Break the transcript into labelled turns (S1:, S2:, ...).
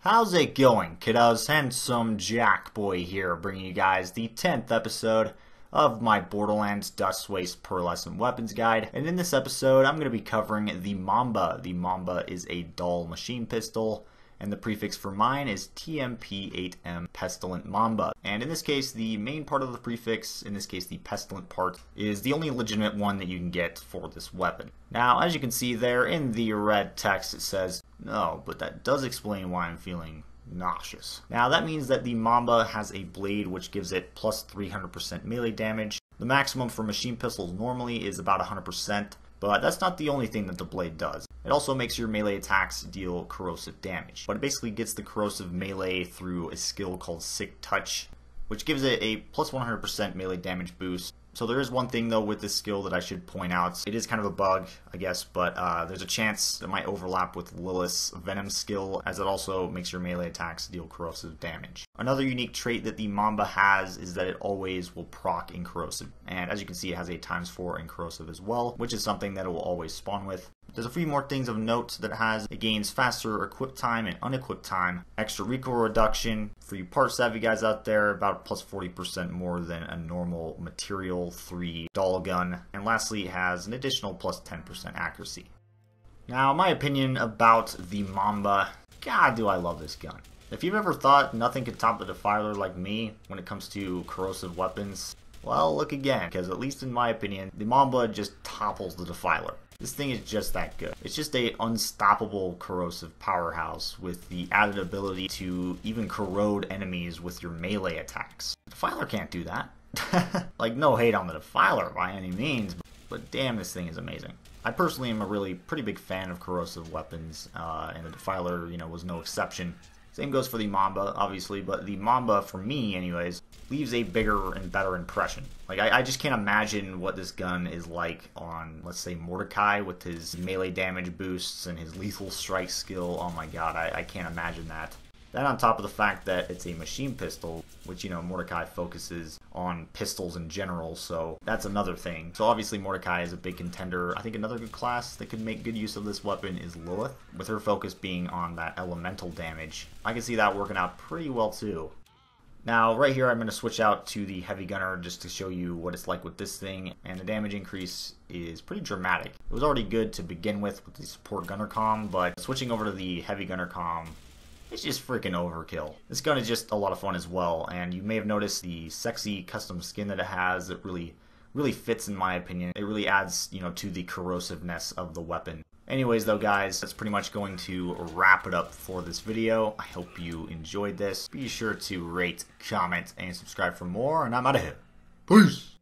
S1: How's it going, kiddos? Handsome Jack Boy here, bringing you guys the 10th episode of my Borderlands Dust Waste Pearlescent Weapons Guide. And in this episode, I'm going to be covering the Mamba. The Mamba is a dull machine pistol, and the prefix for mine is TMP8M Pestilent Mamba. And in this case, the main part of the prefix, in this case the pestilent part, is the only legitimate one that you can get for this weapon. Now, as you can see there in the red text, it says, "No, but that does explain why I'm feeling nauseous." Now, that means that the Mamba has a blade which gives it plus 300% melee damage. The maximum for machine pistols normally is about 100%, but that's not the only thing that the blade does. It also makes your melee attacks deal corrosive damage, but it basically gets the corrosive melee through a skill called Sick Touch, which gives it a plus 100% melee damage boost. So there is one thing though with this skill that I should point out. It is kind of a bug, I guess, but there's a chance it might overlap with Lilith's Venom skill, as it also makes your melee attacks deal corrosive damage. Another unique trait that the Mamba has is that it always will proc in corrosive, and as you can see it has a ×4 in corrosive as well, which is something that it will always spawn with. There's a few more things of note that it has. It gains faster equip time and unequipped time, extra recoil reduction for you part savvy guys out there, about plus 40% more than a normal material 3 doll gun, and lastly it has an additional plus 10% accuracy. Now, my opinion about the Mamba, god do I love this gun. If you've ever thought nothing could top the Defiler like me when it comes to corrosive weapons, well, look again, because at least in my opinion, the Mamba just topples the Defiler. This thing is just that good. It's just a unstoppable corrosive powerhouse with the added ability to even corrode enemies with your melee attacks. The Defiler can't do that. Like, no hate on the Defiler by any means, but damn, this thing is amazing. I personally am a really pretty big fan of corrosive weapons, and the Defiler, was no exception. Same goes for the Mamba, obviously, but the Mamba, for me anyways, leaves a bigger and better impression. Like, I just can't imagine what this gun is like on, let's say, Mordecai with his melee damage boosts and his lethal strike skill. Oh my god, I can't imagine that. That on top of the fact that it's a machine pistol, which, Mordecai focuses on pistols in general, so that's another thing. So obviously Mordecai is a big contender. I think another good class that could make good use of this weapon is Lilith, with her focus being on that elemental damage. I can see that working out pretty well too. Now, right here I'm going to switch out to the Heavy Gunner just to show you what it's like with this thing, and the damage increase is pretty dramatic. It was already good to begin with the support Gunner comm, but switching over to the Heavy Gunner comm, it's just freaking overkill. This gun is just a lot of fun as well, and you may have noticed the sexy custom skin that it has. It really fits in my opinion. It really adds, to the corrosiveness of the weapon. Anyways though guys, that's pretty much going to wrap it up for this video. I hope you enjoyed this. Be sure to rate, comment, and subscribe for more, and I'm out of here. Peace!